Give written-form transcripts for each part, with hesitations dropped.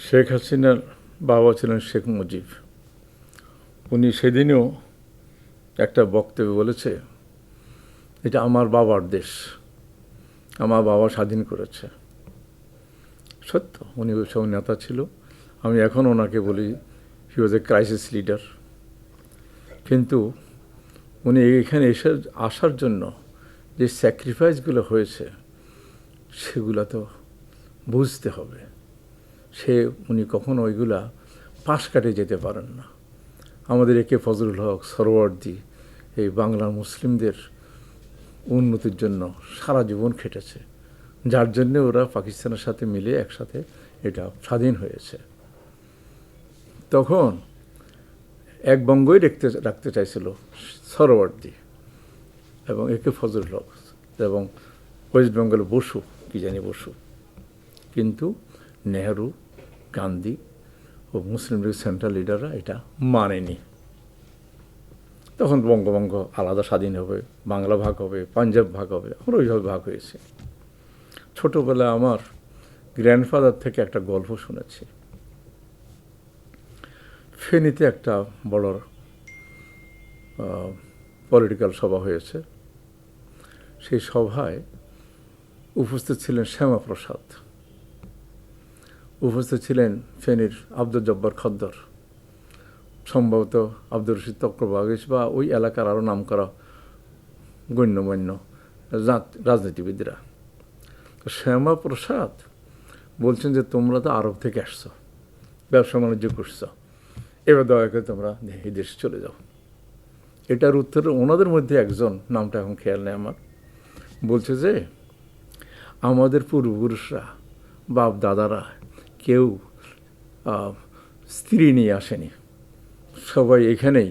শেখ হাসিনার বাবা ছিলেন শেখ মুজিব। উনি সেদিনও একটা বক্তব্যে বলেছে, এটা আমার বাবার দেশ, আমার বাবা স্বাধীন করেছে। সত্য, উনি ওই সময় নেতা ছিল। আমি এখন ওনাকে বলি হি ওয়াজ এ ক্রাইসিস লিডার। কিন্তু উনি এখানে আসার জন্য যে স্যাক্রিফাইসগুলো হয়েছে সেগুলো তো বুঝতে হবে। উনি কখনো ওইগুলা পাশ কাটে যেতে পারেন না। আমাদের একে ফজলুল হক, সরওয়ার্দী এই বাংলার মুসলিমদের উন্নতির জন্য সারা জীবন খেটেছে, যার জন্যে ওরা পাকিস্তানের সাথে মিলে একসাথে এটা স্বাধীন হয়েছে। তখন এক বঙ্গই রাখতে চাইছিল সরওয়ার্দী এবং একে ফজলুল হক এবং ওয়েস্ট বেঙ্গল বসু, কি জানি বসু। কিন্তু নেহরু, গান্ধী ও মুসলিম লীগ সেন্ট্রাল লিডাররা এটা মানেনি। তখন বঙ্গভঙ্গ আলাদা স্বাধীন হবে, বাংলা ভাগ হবে, পাঞ্জাব ভাগ হবে, আমরা ওইভাবে ভাগ হয়েছে। ছোটোবেলায় আমার গ্র্যান্ডফাদার থেকে একটা গল্প শুনেছি। ফেনীতে একটা বড় পলিটিক্যাল সভা হয়েছে। সেই সভায় উপস্থিত ছিলেন শ্যামাপ্রসাদ, উপস্থিত ছিলেন ফেনীর আব্দুল জব্বার খদ্দর, সম্ভবত আব্দুর রশিদ তক্রবাগিস বা ওই এলাকার আরও নাম করা গণ্যমান্য রাজনীতিবিদরা। তো শ্যামাপ্রসাদ বলছেন যে তোমরা তো আরব থেকে আসছো, ব্যবসা বাণিজ্য করছো, এবার দয়া করে তোমরা এই দেশে চলে যাও। এটার উত্তরে ওনাদের মধ্যে একজন, নামটা এখন খেয়াল নেই আমার, বলছে যে আমাদের পূর্বপুরুষরা, বাপ দাদারা কেউ স্ত্রী নিয়ে আসেনি, সবাই এখানেই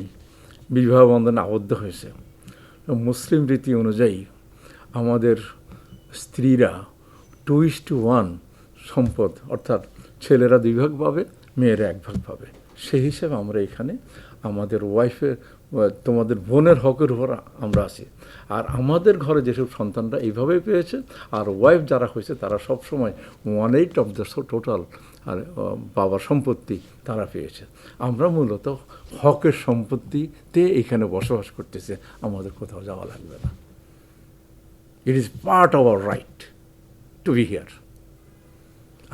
বিবাহ বন্ধনে আবদ্ধ হয়েছে। মুসলিম রীতি অনুযায়ী আমাদের স্ত্রীরা 2:1 সম্পদ, অর্থাৎ ছেলেরা 2 ভাগ পাবে, মেয়েরা 1 ভাগ পাবে। সেই হিসাবে আমরা এখানে আমাদের ওয়াইফের, তোমাদের বোনের হকের উপর আমরা আছি। আর আমাদের ঘরে যেসব সন্তানরা এইভাবেই পেয়েছে, আর ওয়াইফ যারা হয়েছে তারা সবসময় 1/8 অফ দ্য টোটাল আর বাবার সম্পত্তি তারা পেয়েছে। আমরা মূলত হকের সম্পত্তিতে এখানে বসবাস করতেছে, আমাদের কোথাও যাওয়া লাগবে না। It is part of our right to be here.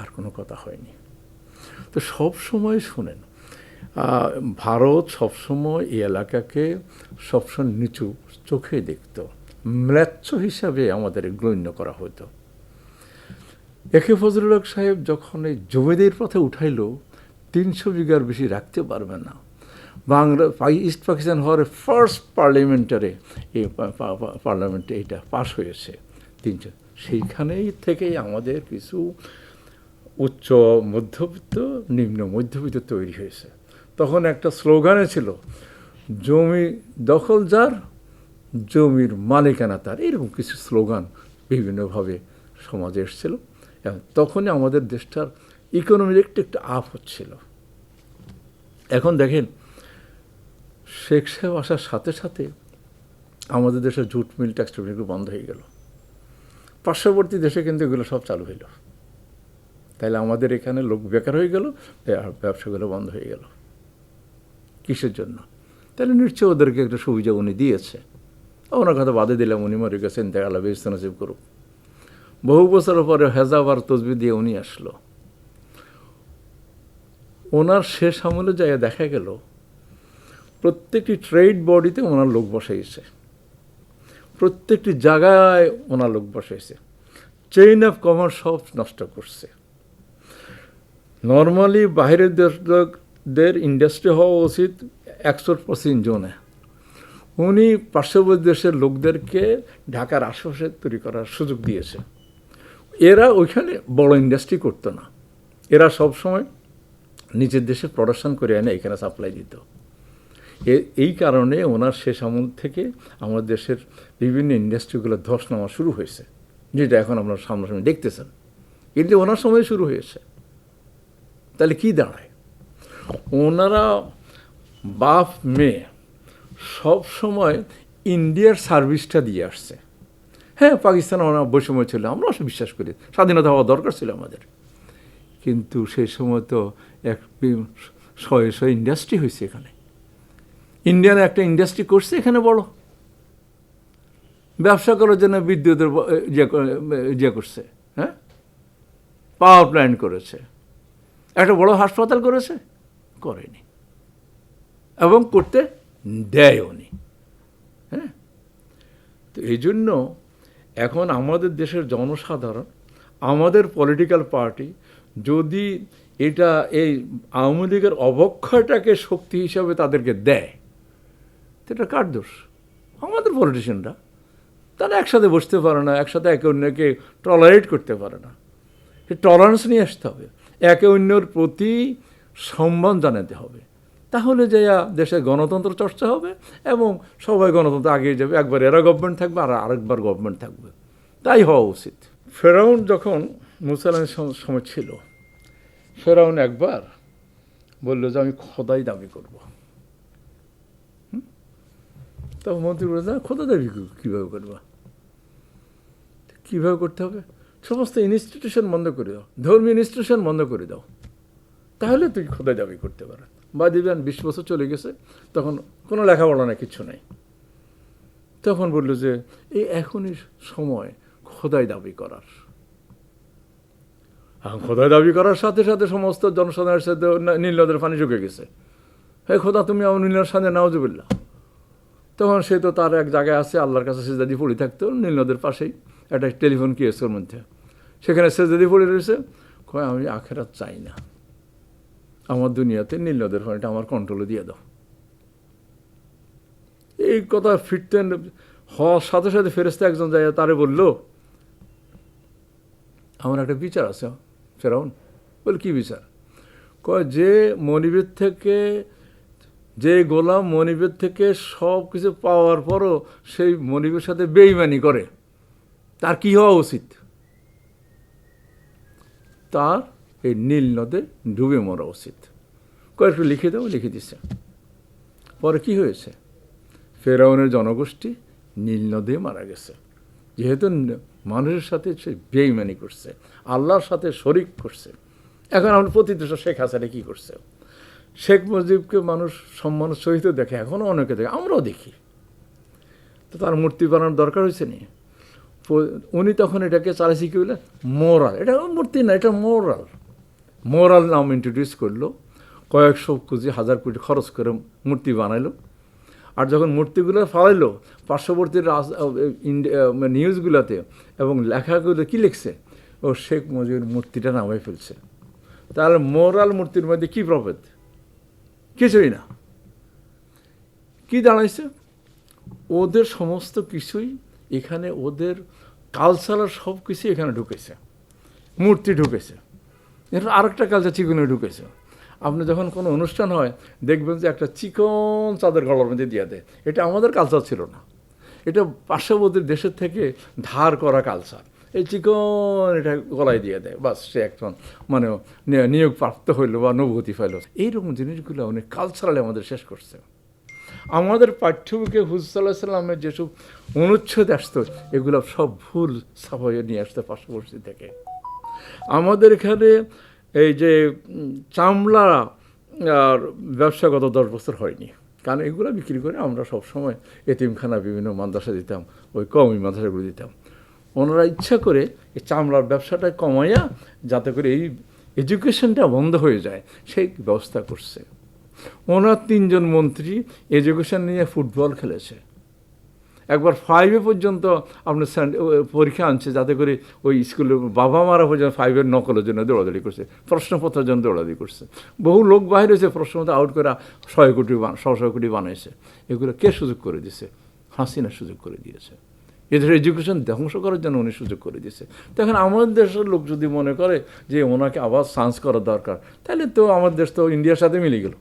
আর কোনো কথা হয়নি। তো সবসময় শোনেন, ভারত সবসময় এই এলাকাকে সবসময় নিচু চোখে দেখত, ম্লেচ্ছ হিসাবে আমাদের গণ্য করা হতো। একে ফজলুল হক সাহেব যখন এই জমিদের পথে উঠাইল, 300 বিঘার বেশি রাখতে পারবে না, বাংলা ইস্ট পাকিস্তান হওয়ার ফার্স্ট পার্লামেন্টে এটা পাশ হয়েছে 300। সেইখানেই থেকেই আমাদের কিছু উচ্চ মধ্যবিত্ত, নিম্ন মধ্যবিত্ত তৈরি হয়েছে। তখন একটা স্লোগানে ছিল, জমি দখল যার, জমির মালিকানা তার, এরকম কিছু স্লোগান বিভিন্নভাবে সমাজে এসেছিল। তখনই আমাদের দেশটার ইকোনমির একটু আপ হচ্ছিল। এখন দেখেন, শেখ সাহেব আসার সাথে সাথে আমাদের দেশের জুট মিল, টেক্সটাইল মিলগুলো বন্ধ হয়ে গেল। পার্শ্ববর্তী দেশে কিন্তু এগুলো সব চালু হইল। তাইলে আমাদের এখানে লোক বেকার হয়ে গেল, ব্যবসাগুলো বন্ধ হয়ে গেল। কিসের জন্য? তাহলে নিশ্চয়ই ওদেরকে একটা সুবিধা উনি দিয়েছে। ওনার কথা বাদে দিলাম, উনি মরে গেছেন, দেখালা বেস্ত নসিব করুক। বহু বছর পরে হেজাব আর তসবি দিয়ে উনি আসলো। ওনার শেষ আমলে জায়গায় দেখা গেল প্রত্যেকটি ট্রেড বডিতে ওনার লোক বসাইছে, প্রত্যেকটি জায়গায় ওনার লোক বসাইছে, চেইন অফ কমার্স সব নষ্ট করছে। নর্মালি বাইরের দেশদের ইন্ডাস্ট্রি হওয়া উচিত 100% জোনে, উনি পার্শ্ববর্তী দেশের লোকদেরকে ঢাকার আশেপাশে তৈরি করার সুযোগ দিয়েছে। এরা ওইখানে বড় ইন্ডাস্ট্রি করতো না, এরা সবসময় নিজের দেশে প্রোডাকশন করে এনে এখানে সাপ্লাই দিত। এই কারণে ওনার শেষ আমল থেকে আমাদের দেশের বিভিন্ন ইন্ডাস্ট্রিগুলো ধস নামা শুরু হয়েছে, যেটা এখন আপনার সামনাসামনি দেখতেছেন। কিন্তু ওনার সময় শুরু হয়েছে। তাহলে কি দাঁড়ায়? ওনারা বাপ মেয়ে সব সময় ইন্ডিয়ার সার্ভিসটা দিয়ে আসছে। হ্যাঁ, পাকিস্তানে ওনার বৈষম্য ছিল, আমরা বিশ্বাস করি স্বাধীনতা হওয়া দরকার ছিল আমাদের, কিন্তু সেই সময় তো এক শয়ে ইন্ডাস্ট্রি হয়েছে এখানে। ইন্ডিয়ান একটা ইন্ডাস্ট্রি করছে এখানে বড়, ব্যবসা করার জন্য বিদ্যুতের ইয়ে করছে, হ্যাঁ, পাওয়ার প্ল্যান্ট করেছে, একটা বড় হাসপাতাল করেছে, করেনি এবং করতে দেয়ও নি। হ্যাঁ, তো এই জন্য এখন আমাদের দেশের জনসাধারণ, আমাদের পলিটিক্যাল পার্টি যদি এটা এই আওয়ামী লীগের অবক্ষয়টাকে শক্তি হিসাবে তাদেরকে দেয়, তো এটা কার দোষ? আমাদের পলিটিশিয়ানরা। তারা একসাথে বসতে পারে না, একসাথে একে অন্যকে টলারেট করতে পারে না। টলারেন্স নিয়ে আসতে হবে, একে অন্যের প্রতি সম্মান জানাতে হবে, তাহলে যে দেশে গণতন্ত্র চর্চা হবে এবং সবাই গণতন্ত্র আগিয়ে যাবে। একবার এরা গভর্নমেন্ট থাকবে আর আরেকবার গভর্নমেন্ট থাকবে, তাই হওয়া উচিত। ফেরাউন যখন মুসা আলাইহিস সালামের সময় ছিল, ফেরাউন একবার বললো যে আমি খোদাই দাবি করব। তখন মন্ত্রী বলে, না, খোদা দাবি কীভাবে করবা? কীভাবে করতে হবে? সমস্ত ইনস্টিটিউশন বন্ধ করে দাও, ধর্মীয় ইনস্টিটিউশন বন্ধ করে দাও, তাহলে তুই খোদাই দাবি করতে পারেন। বা দিবেন 20 বছর চলে গেছে, তখন কোনো লেখাপড়া না, কিচ্ছু নেই। তখন বললো যে এই এখনই সময় খোদাই দাবি করার। খোদাই দাবি করার সাথে সাথে সমস্ত জনসাধারণের সাথে নীল নদের পানি শুকে গেছে। হে খোদা, তুমি আমার নীলের সাথে নাউজুবিল্লাহ। তখন সে তো তার এক জায়গায় আছে, আল্লাহর কাছে সেজদাদি পড়ে থাকতো, নীল নদের পাশেই একটা টেলিফোন কিওস্কের মধ্যে, সেখানে সেজদাদি পড়ে রয়েছে। কয়, আমি আখেরাত চাই না, আমার দুনিয়াতে নীল নদের পানিটা আমার কন্ট্রোলে দিয়ে দাও। এই কথা ফিরতেন হওয়ার সাথে সাথে ফেরেশতা একজন যায় তারে বলল, আমার একটা বিচার আছে। ফেরাউন বলে, কি বিচার? কয়, যে মনিবের থেকে, যে গোলাম মনিবের থেকে সব কিছু পাওয়ার পরও সেই মনিবের সাথে বেঈমানি করে, তার কি হওয়া উচিত? তার এই নীল নদে ডুবে মরা উচিত। কয়েকটু লিখে দাও, লিখে দিচ্ছে। পরে কি হয়েছে? ফেরাউনের জনগোষ্ঠী নীল নদে মারা গেছে, যেহেতু মানুষের সাথে সে বেঈমানি করছে, আল্লাহর সাথে শরিক করছে। এখন আমরা প্রতিদেশ শেখ হাসিনা কী করছে? শেখ মুজিবকে মানুষ সম্মানের সহিত দেখে, এখনও অনেকে দেখে, আমরাও দেখি। তো তার মূর্তি বানানোর দরকার হয়েছে নি? উনি তখন এটাকে চালাইছি কি বলে, মোরাল। এটা মূর্তি না, এটা মোরাল। মোরাল নাম ইন্ট্রোডিউস করলো, কয়েকশো কোটি, হাজার কোটি খরচ করে মূর্তি বানাইলো। আর যখন মূর্তিগুলো ফালাইলো, পার্শ্ববর্তী নিউজগুলোতে এবং লেখাগুলো কী লিখছে, ও শেখ মুজিবের মূর্তিটা নামাই ফেলছে। তাহলে মোরাল মূর্তির মধ্যে কী প্রভেদ? কিছুই না। কি দাঁড়াইছে? ওদের সমস্ত কিছুই এখানে, ওদের কালচারাল সব কিছু এখানে ঢুকেছে, মূর্তি ঢুকেছে। এটা আরেকটা কালচার চিকনে ঢুকেছে। আপনি যখন কোনো অনুষ্ঠান হয় দেখবেন যে একটা চিকন চাঁদের গলার মধ্যে দিয়ে দেয়, এটা আমাদের কালচার ছিল না, এটা পার্শ্ববর্তী দেশের থেকে ধার করা কালচার। এই চিকন এটা গলায় দিয়ে দেয়, বাস সে একজন মানে নিয়োগ প্রাপ্ত হইলো বা অনুভূতি পাইল। এইরকম জিনিসগুলো অনেক কালচারালি আমাদের শেষ করছে। আমাদের পাঠ্যবুকে হুজুর সাল্লাল্লাহু আলাইহি সাল্লামের যেসব অনুচ্ছেদ আসতো, এগুলো সব ভুল ছাপাইয়ে নিয়ে আসতো পার্শ্ববর্তী থেকে। আমাদের এখানে এই যে চামড়া আর ব্যবসা গত 10 বছর হয়নি, কারণ এগুলো বিক্রি করে আমরা সবসময় এতিমখানা বিভিন্ন মাদ্রাসা দিতাম, ওই কওমি মাদ্রাসাগুলো দিতাম। ওনারা ইচ্ছা করে এই চামড়ার ব্যবসাটা কমাইয়া যাতে করে এই এডুকেশনটা বন্ধ হয়ে যায় সেই ব্যবস্থা করছে। ওনার 3 জন মন্ত্রী এডুকেশন নিয়ে ফুটবল খেলেছে। একবার 5 পর্যন্ত আপনার পরীক্ষা আনছে, যাতে করে ওই স্কুলের বাবা মারা পর্যন্ত 5 নকলের জন্য দৌড়াদৌড়ি করছে, প্রশ্নপত্রের জন্য দৌড়াদৌড়ি করছে। বহু লোক বাহির হয়েছে, প্রশ্নপত্র আউট করে 100 কোটি বানাইছে। এগুলো কে সুযোগ করে দিয়েছে? হাসিনা সুযোগ করে দিয়েছে। এদের এডুকেশন ধ্বংস করার জন্য উনি সুযোগ করে দিয়েছে। তখন আমাদের দেশের লোক যদি মনে করে যে ওনাকে আবার চান্স করা দরকার, তাহলে তো আমাদের দেশ তো ইন্ডিয়ার সাথে মিলে গেল।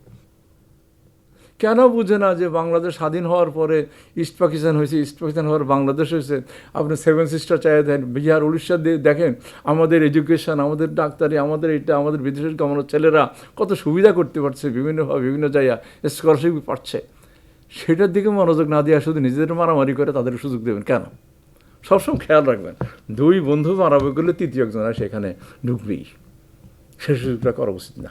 কেন বুঝে না যে বাংলাদেশ স্বাধীন হওয়ার পরে ইস্ট পাকিস্তান হয়েছে, ইস্ট পাকিস্তান হওয়ার বাংলাদেশ হয়েছে। আপনি 7 সিস্টার চাই দেন, বিহার উড়িষ্যা দিয়ে দেখেন, আমাদের এডুকেশন, আমাদের ডাক্তারি, আমাদের এটা, আমাদের বিদেশের কামানোর ছেলেরা কত সুবিধা করতে পারছে, বিভিন্নভাবে বিভিন্ন জায়গায় স্কলারশিপ পাচ্ছে। সেটার দিকে মনোযোগ না দেওয়া, শুধু নিজেদের মারামারি করে তাদের সুযোগ দেবেন কেন? সবসময় খেয়াল রাখবেন, 2 বন্ধু মারামারি করলে 3য় একজন সেখানে ঢুকবেই। সেই সুযোগটা করা উচিত না।